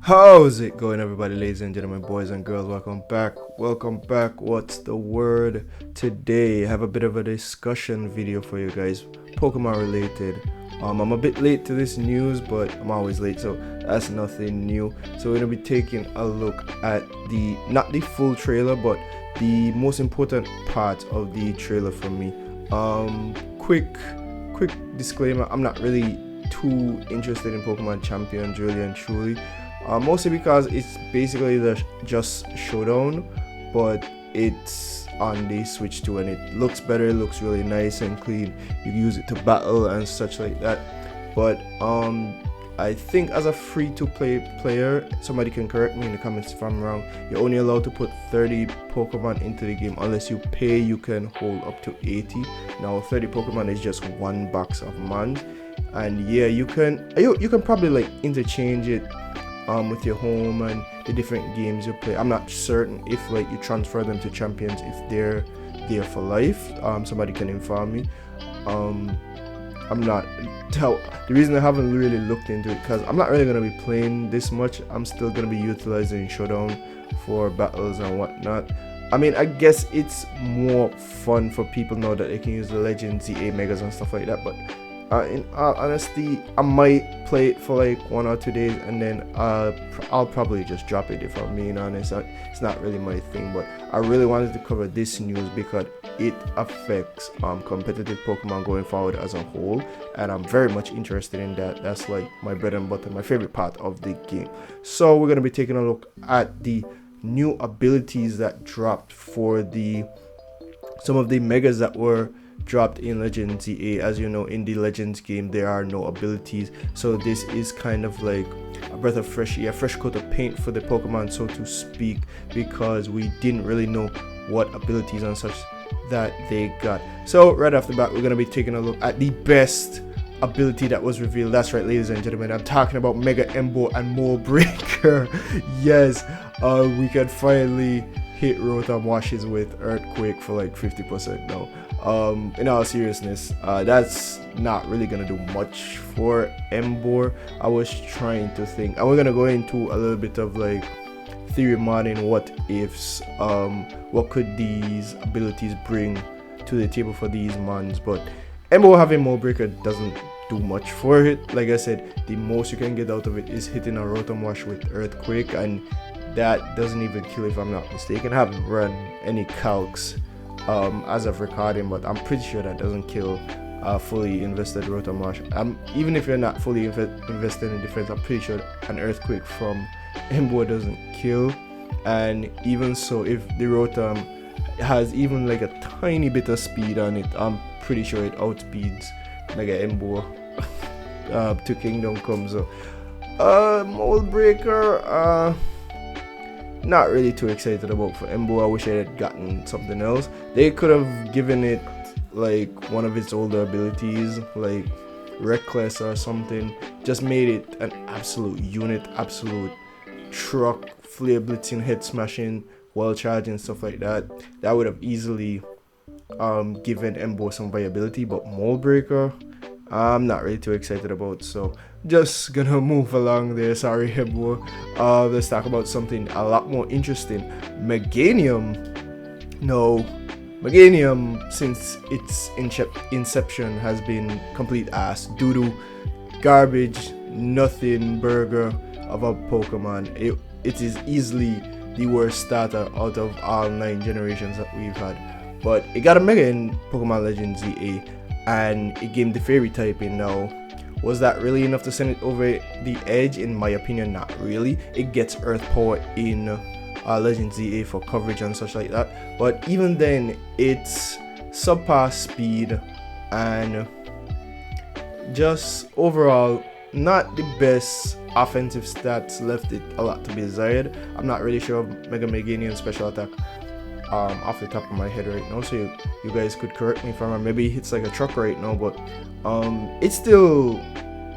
How's it going, everybody, ladies and gentlemen, boys and girls? Welcome back. Welcome back. What's the word? Today, I have a bit of a discussion video for you guys, Pokemon related. I'm a bit late to this news, but I'm always late, so that's nothing new. So we're gonna be taking a look at not the full trailer, but the most important part of the trailer for me. Quick disclaimer: I'm not really too interested in Pokemon Champions, really and truly. Mostly because it's basically the just Showdown, but it's on the Switch 2 and it looks better, it looks really nice and clean. You can use it to battle and such like that. But I think as a free-to-play player, somebody can correct me in the comments if I'm wrong, you're only allowed to put 30 Pokemon into the game. Unless you pay, you can hold up to 80. Now 30 Pokemon is just one box of mons, and yeah, you can probably like interchange it with your home and the different games you play. I'm not certain if like you transfer them to Champions, if they're there for life. Somebody can inform me. I'm not the reason I haven't really looked into it, because I'm not really gonna be playing this much. I'm still gonna be utilizing Showdown for battles and whatnot. I mean, I guess it's more fun for people now that they can use the Legend ZA Megas and stuff like that, but in all honesty, I might play it for like 1 or 2 days and then I'll probably just drop it, if I'm being honest. It's not really my thing, but I really wanted to cover this news because it affects competitive Pokemon going forward as a whole, and I'm very much interested in that. That's like my bread and butter, my favorite part of the game. So we're going to be taking a look at the new abilities that dropped for some of the Megas that were dropped in Legends ZA. As you know, in the Legends game there are no abilities, so this is kind of like a breath of fresh air, fresh coat of paint for the Pokemon, so to speak, because we didn't really know what abilities and such that they got. So right off the bat, we're going to be taking a look at the best ability that was revealed. That's right, ladies and gentlemen, I'm talking about Mega Embo and Mold Breaker. Yes, we can finally hit Rotom Washes with Earthquake for like 50% now. In all seriousness, that's not really gonna do much for Emboar. I was trying to think, and we're gonna go into a little bit of like theory modeling, what ifs, what could these abilities bring to the table for these mons. But Emboar having Mold Breaker doesn't do much for it. Like I said, the most you can get out of it is hitting a Rotom Wash with Earthquake, and that doesn't even kill, if I'm not mistaken. I haven't run any calcs as of recording, but I'm pretty sure that doesn't kill fully invested Rotom Wash. Even if you're not fully invested in defense, I'm pretty sure an Earthquake from Emboar doesn't kill. And even so, if the Rotom has even like a tiny bit of speed on it, I'm pretty sure it outspeeds Mega Emboar to Kingdom Come. So Mold Breaker, not really too excited about for Emboar. I wish I had gotten something else. They could have given it like one of its older abilities, like Reckless or something. Just made it an absolute unit, absolute truck, flare blitzing, head smashing, while charging, stuff like that. That would have easily given Emboar some viability. But Mold Breaker, I'm not really too excited about, so just gonna move along there. Sorry, Emboar. Let's talk about something a lot more interesting. Meganium. No, Meganium, since its inception, has been complete ass, doo-doo, garbage, nothing burger of a Pokemon. It is easily the worst starter out of all 9 generations that we've had. But it got a Mega in Pokemon Legends ZA, and it gained the Fairy typing. Now, was that really enough to send it over the edge? In my opinion, not really. It gets Earth Power in Legends ZA for coverage and such like that, but even then, it's subpar speed and just overall not the best offensive stats, left it a lot to be desired. I'm not really sure of Mega Meganium special attack off the top of my head right now, so you guys could correct me if I'm wrong. Maybe it's like a truck right now, but it's still,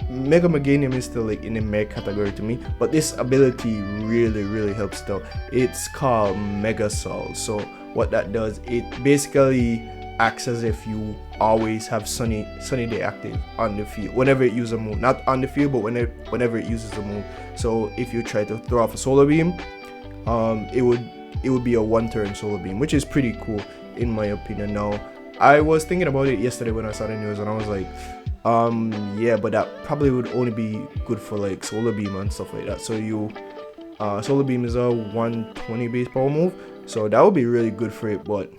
Mega Meganium is still like in the Meg category to me. But this ability really helps though. It's called Mega Sol. So what that does, it basically acts as if you always have sunny day active on the field whenever it uses a move, not on the field, but whenever it uses a move. So if you try to throw off a solar beam, it would be a 1-turn solar beam, which is pretty cool in my opinion. Now I was thinking about it yesterday when I saw the news, and I was like, yeah, but that probably would only be good for like solar beam and stuff like that. So solar beam is a 120 base power move, so that would be really good for it. But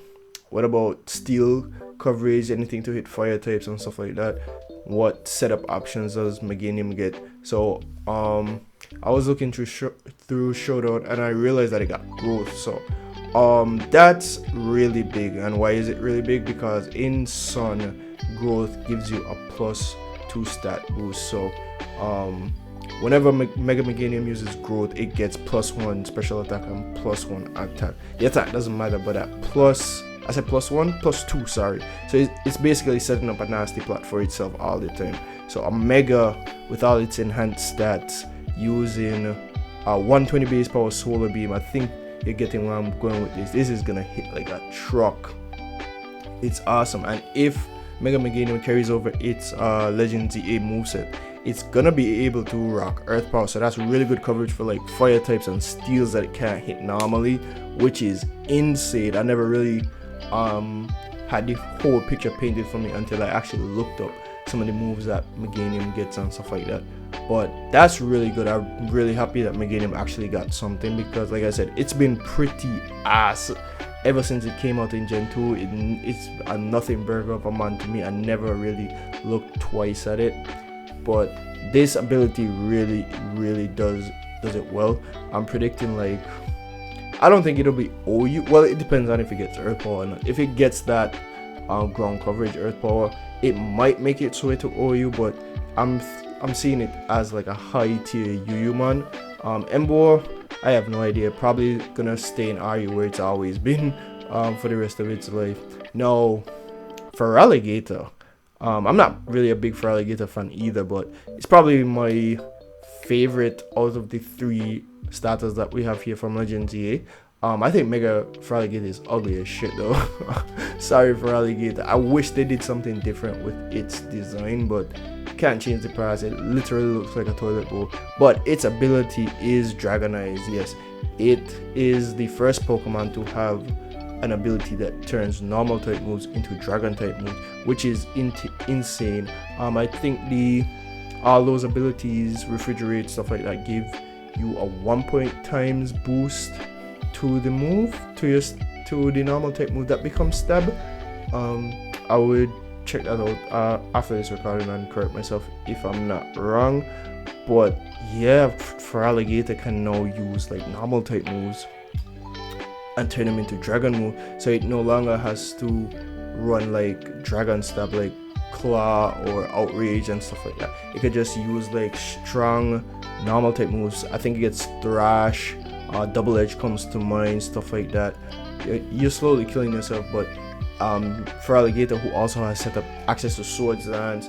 what about steel coverage, anything to hit fire types and stuff like that? What setup options does Meganium get? So I was looking through Showdown, and I realized that it got growth. So that's really big. And why is it really big? Because in Sun, growth gives you a +2 stat boost. So whenever Mega Meganium uses growth, it gets +1 special attack and +1 attack. The attack doesn't matter, but that +2, sorry. So it's basically setting up a nasty plot for itself all the time. So a Mega with all its enhanced stats using a 120 base power solar beam, I think you're getting where I'm going with this. This is gonna hit like a truck. It's awesome. And if Mega Meganium carries over its Legend ZA moveset, it's gonna be able to rock Earth Power. So that's really good coverage for like fire types and steels that it can't hit normally, which is insane. I never really had the whole picture painted for me until I actually looked up some of the moves that Meganium gets and stuff like that. But that's really good. I'm really happy that Meganium actually got something, because like I said, it's been pretty ass ever since it came out in Gen 2. It's a nothing burger of a man to me. I never really looked twice at it, but this ability really does it well. I'm predicting, like, I don't think it'll be OU. Well, it depends on if it gets Earth Power or not. If it gets that ground coverage Earth Power, it might make its way to OU, but I'm seeing it as like a high tier UU man. Emboar, I have no idea. Probably gonna stay in RU where it's always been for the rest of its life. Now, Feraligatr, I'm not really a big Feraligatr fan either, but it's probably my favorite out of the 3 starters that we have here from Legend ZA. I think Mega Feraligatr is ugly as shit though. Sorry Feraligatr. I wish they did something different with its design, but can't change the price. It literally looks like a toilet bowl. But its ability is Dragonize. Yes, it is the first Pokemon to have an ability that turns normal type moves into dragon type moves, which is insane. I think all those abilities, refrigerate, stuff like that, give you a 1 boost to the move, to the normal type move that becomes stab. I would check that out after this recording and correct myself if I'm not wrong. But yeah, Feraligatr can now use like normal type moves and turn them into dragon move, so it no longer has to run like dragon stab like claw or outrage and stuff like that. It could just use like strong normal type moves. I think it gets thrash, double edge comes to mind, stuff like that. You're slowly killing yourself. But Feraligatr, who also has set up access to swords and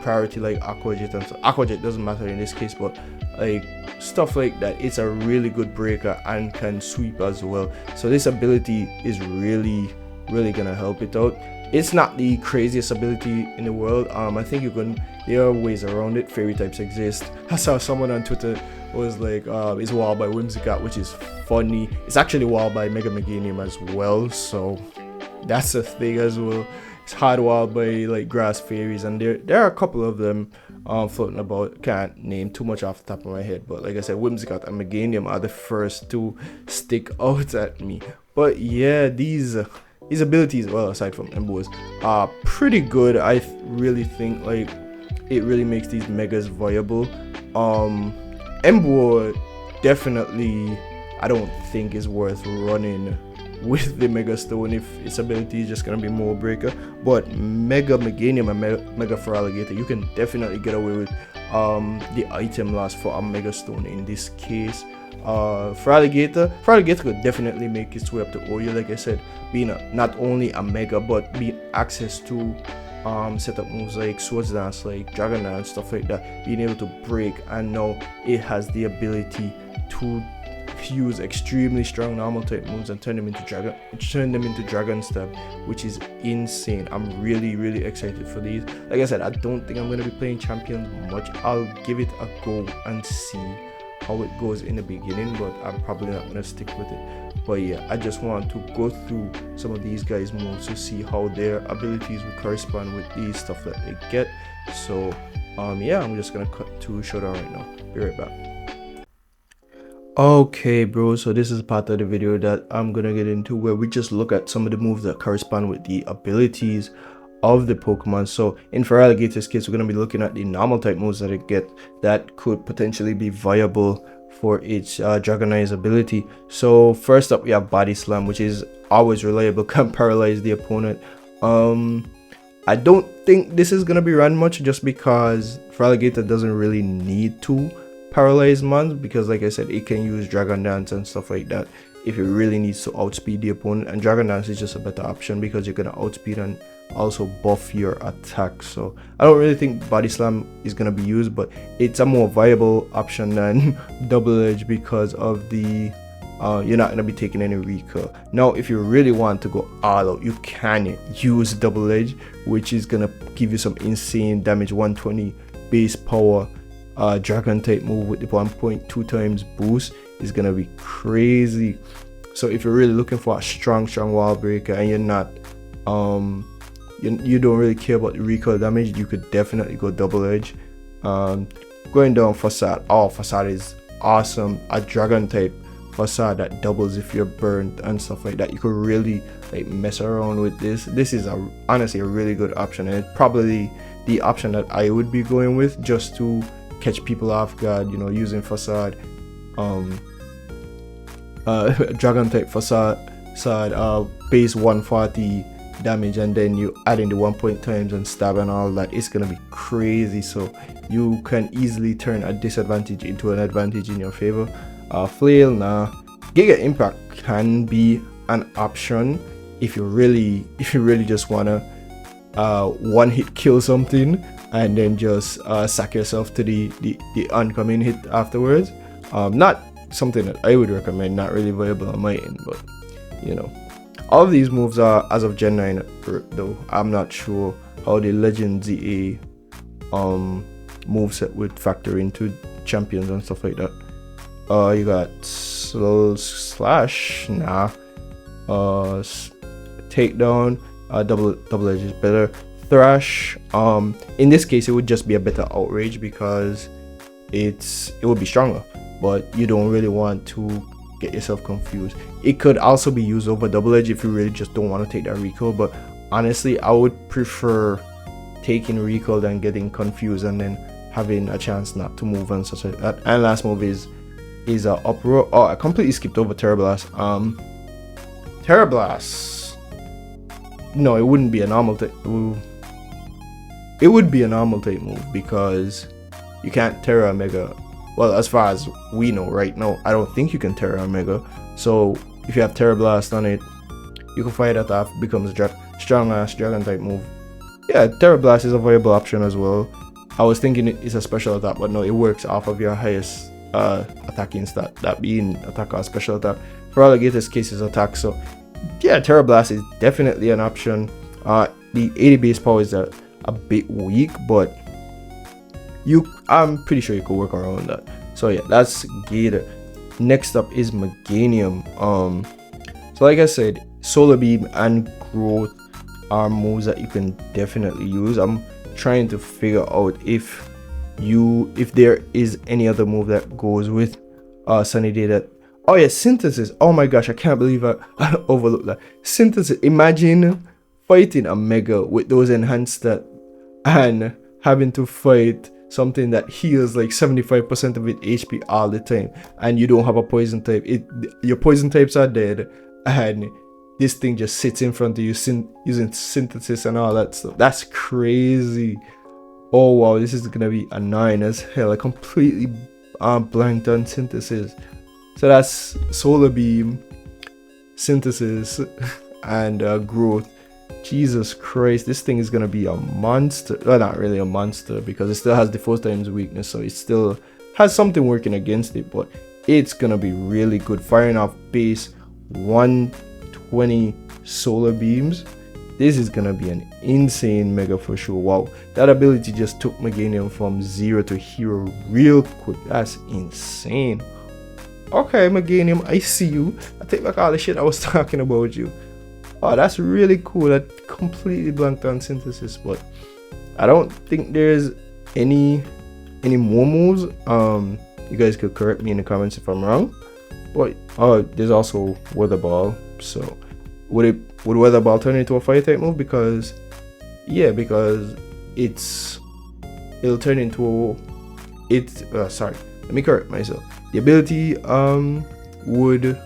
priority like Aqua Jet, and so Aqua Jet doesn't matter in this case, but like stuff like that, it's a really good breaker and can sweep as well. So this ability is really gonna help it out. It's not the craziest ability in the world. I think there are ways around it. Fairy types exist. I saw someone on Twitter was like, it's walled by Whimsicott, which is funny. It's actually walled by Mega Meganium as well, so that's a thing as well. It's hard walled by like grass fairies, and there are a couple of them floating about. Can't name too much off the top of my head, but like I said, Whimsicott and Meganium are the first to stick out at me. But yeah, these abilities, well, aside from Emboar's, are pretty good. I really think like it really makes these megas viable. Emboar definitely, I don't think is worth running with the Mega Stone if its ability is just gonna be more breaker. But Mega Meganium and Mega Feraligatr, you can definitely get away with the item loss for a Mega Stone in this case. Feraligatr could definitely make its way up to OU, like I said, being not only a Mega, but being access to setup moves like Swords Dance, like Dragon Dance, stuff like that, being able to break, and now it has the ability to use extremely strong normal type moves and turn them into dragon step, which is insane. I'm really excited for these. Like I said, I don't think I'm going to be playing champions much. I'll give it a go and see how it goes in the beginning, but I'm probably not going to stick with it. But yeah, I just want to go through some of these guys' moves to see how their abilities will correspond with these stuff that they get. So yeah, I'm just gonna cut to showdown right now. Be right back. Okay bro, so this is part of the video that I'm gonna get into where we just look at some of the moves that correspond with the abilities of the Pokemon. So in Feraligator's case, we're gonna be looking at the normal type moves that it get that could potentially be viable for its Dragonite's ability. So first up we have Body Slam, which is always reliable, can paralyze the opponent. I don't think this is gonna be run much just because Feraligatr doesn't really need to paralyze mons, because like I said, it can use Dragon Dance and stuff like that if it really needs to outspeed the opponent, and Dragon Dance is just a better option because you're gonna outspeed and also buff your attack. So I don't really think Body Slam is gonna be used, but it's a more viable option than Double Edge because of the you're not gonna be taking any recoil. Now if you really want to go all out, you can use Double Edge, which is gonna give you some insane damage, 120 base power dragon type move with the 1.2 times boost is gonna be crazy. So if you're really looking for a strong wall breaker and you're not you don't really care about the recoil damage, you could definitely go Double Edge. Going down Facade, Facade is awesome. A dragon type Facade that doubles if you're burnt and stuff like that. You could really like mess around with this. This is honestly a really good option, and it's probably the option that I would be going with just to catch people off guard, you know, using Facade, dragon type Facade, base 140 damage, and then you add in the 1 point times and stab and all that. It's gonna be crazy. So you can easily turn a disadvantage into an advantage in your favor. Flail, nah. Giga Impact can be an option if you really just wanna one hit kill something and then just sack yourself to the oncoming hit afterwards. Not something that I would recommend, not really viable on my end, but you know, all of these moves are as of Gen 9 though. I'm not sure how the Legend ZA moveset would factor into champions and stuff like that. You got Slow Slash, nah. Takedown, double edge is better. Thrash, in this case it would just be a better outrage because it would be stronger, but you don't really want to get yourself confused. It could also be used over Double Edge if you really just don't want to take that recoil, but honestly I would prefer taking recoil than getting confused and then having a chance not to move and such like that. And last move is Uproar. Oh, I completely skipped over Terra Blast. Terra Blast, no, it wouldn't be a normal type. It would be a normal type move because you can't Terra Mega. Well, as far as we know right now, I don't think you can Terra Mega. So if you have Terra Blast on it, you can fight that off. Becomes strong ass dragon type move. Yeah, Terra Blast is a viable option as well. I was thinking it is a special attack, but no, it works off of your highest attacking stat, that being attack or special attack. For Alligator's case is attack, so yeah, Terra Blast is definitely an option. The 80 base power is a bit weak, but I'm pretty sure you could work around that. So yeah, that's Gator. Next up is Meganium. So like I said, Solar Beam and Growth are moves that you can definitely use. I'm trying to figure out if there is any other move that goes with Sunny Day that. Oh yeah, Synthesis. Oh my gosh, I can't believe I overlooked that. Synthesis. Imagine fighting a Mega with those enhanced stats and having to fight something that heals like 75% of its HP all the time, and you don't have a poison type. Your poison types are dead, and this thing just sits in front of you using Synthesis and all that stuff. That's crazy. Oh wow, this is gonna be annoying as hell. I completely blanked on Synthesis. So that's Solar Beam, Synthesis, and Growth. Jesus Christ, this thing is gonna be a monster. Well, not really a monster because it still has the 4 times weakness, so it still has something working against it, but it's gonna be really good, firing off base 120 solar beams. This is gonna be an insane mega for sure. Wow, that ability just took Meganium from 0 to hero real quick. That's insane. Okay, Meganium, I see you. I take back all the shit I was talking about you. Oh, that's really cool. That completely blanked on Synthesis, but I don't think there's any more moves. You guys could correct me in the comments if I'm wrong. But there's also Weather Ball. So would Weather Ball turn into a fire type move? Because it'll turn into sorry, let me correct myself. The ability would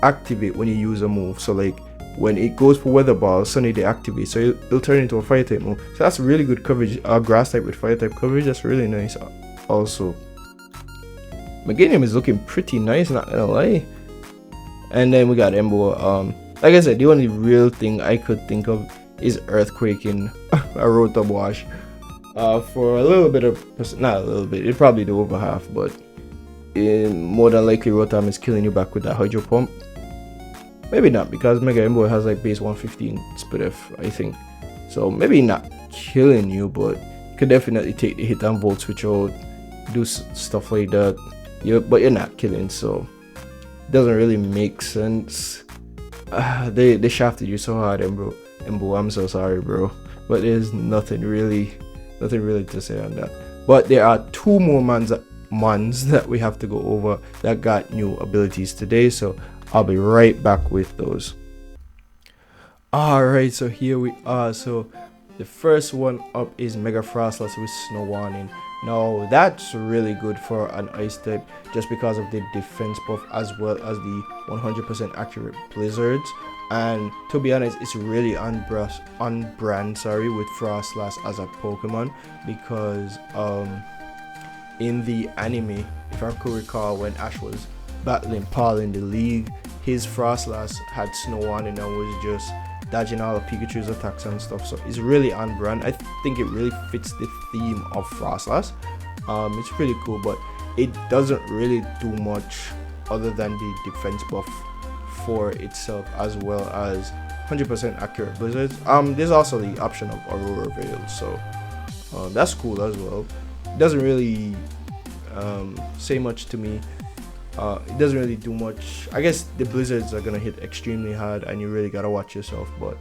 activate when you use a move. So like when it goes for Weather Ball, suddenly they activate, so it'll turn into a fire type move. So that's really good coverage. Grass type with fire type coverage, that's really nice. Also, Meganium is looking pretty nice, not gonna lie. And then we got Embo. Like I said, the only real thing I could think of is Earthquaking a Rotom Wash. For a little bit of, not a little bit, it probably do over half, but more than likely Rotom is killing you back with that Hydro Pump. Maybe not, because Mega Embo has like base 115 split F, I think. So maybe not killing you, but could definitely take the hit and Volt Switch out, do stuff like that. But you're not killing, so it doesn't really make sense. They shafted you so hard, Embo. I'm so sorry, bro. But there's nothing really to say on that. But there are two more mons that we have to go over that got new abilities today, so I'll be right back with those. Alright, so here we are. So the first one up is Mega Frostlass with Snow Warning. Now that's really good for an ice type, just because of the defense buff as well as the 100% accurate blizzards. And to be honest, it's really on brand with Frostlass as a Pokemon, because in the anime, if I could recall, when Ash was battling Paul in the league, his Frostlass had Snow Warning and was just dodging all of Pikachu's attacks and stuff. So it's really on brand. I think it really fits the theme of Frostlass. It's pretty cool, but it doesn't really do much other than the defense buff for itself, as well as 100% accurate blizzards. There's also the option of Aurora Veil, so that's cool as well. It doesn't really say much to me. It doesn't really do much. I guess the blizzards are gonna hit extremely hard and you really gotta watch yourself, but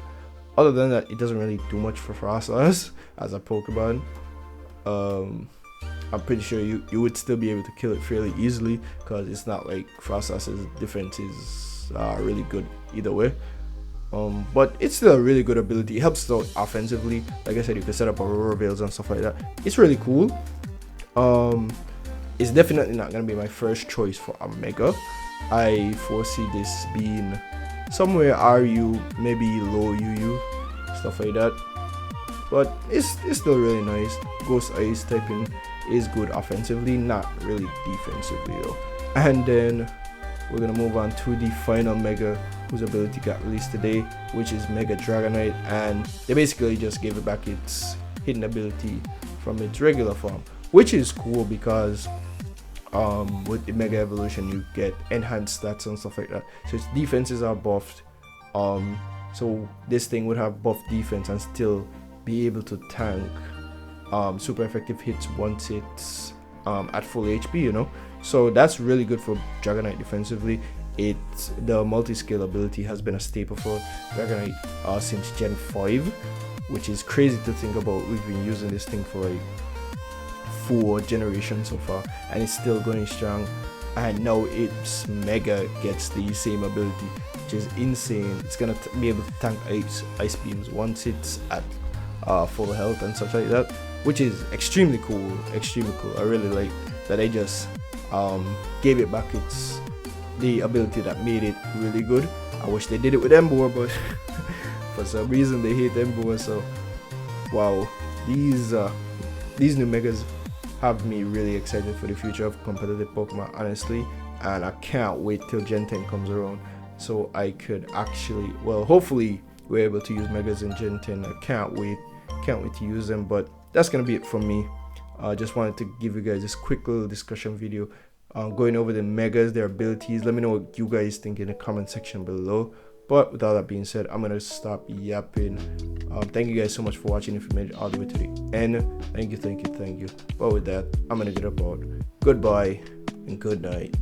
other than that, it doesn't really do much for Frostlass as a Pokemon. I'm pretty sure you would still be able to kill it fairly easily, because it's not like Frostlass's defense is really good either way. But it's still a really good ability. It helps out offensively. Like I said, you can set up Aurora Veils and stuff like that. It's really cool. It's definitely not going to be my first choice for a Mega. I foresee this being somewhere RU, maybe low UU, stuff like that. But it's still really nice. Ghost Ice typing is good offensively, not really defensively though. And then we're going to move on to the final Mega, whose ability got released today, which is Mega Dragonite. And they basically just gave it back its hidden ability from its regular form, which is cool because with the Mega Evolution you get enhanced stats and stuff like that, so its defenses are buffed. So this thing would have buff defense and still be able to tank super effective hits once it's at full HP, you know. So that's really good for Dragonite defensively. The multi-scale ability has been a staple for Dragonite since Gen 5, which is crazy to think about. We've been using this thing for like 4 generations so far, and it's still going strong. And now its Mega gets the same ability, which is insane. It's gonna be able to tank ice beams once it's at full health and stuff like that, which is extremely cool. I really like that they just gave it back the ability that made it really good. I wish they did it with Emboar, but for some reason they hate Emboar. So wow, these new Megas have me really excited for the future of competitive Pokemon, honestly, and I can't wait till Gen 10 comes around so I could actually, well, hopefully we're able to use Megas in Gen 10. I can't wait to use them. But that's gonna be it from me. I just wanted to give you guys this quick little discussion video going over the megas, their abilities. Let me know what you guys think in the comment section below. But with all that being said, I'm gonna stop yapping. Thank you guys so much for watching. If you made it all the way to the end, thank you. But with that, I'm gonna get up out. Goodbye and good night.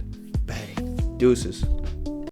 Bang. Deuces.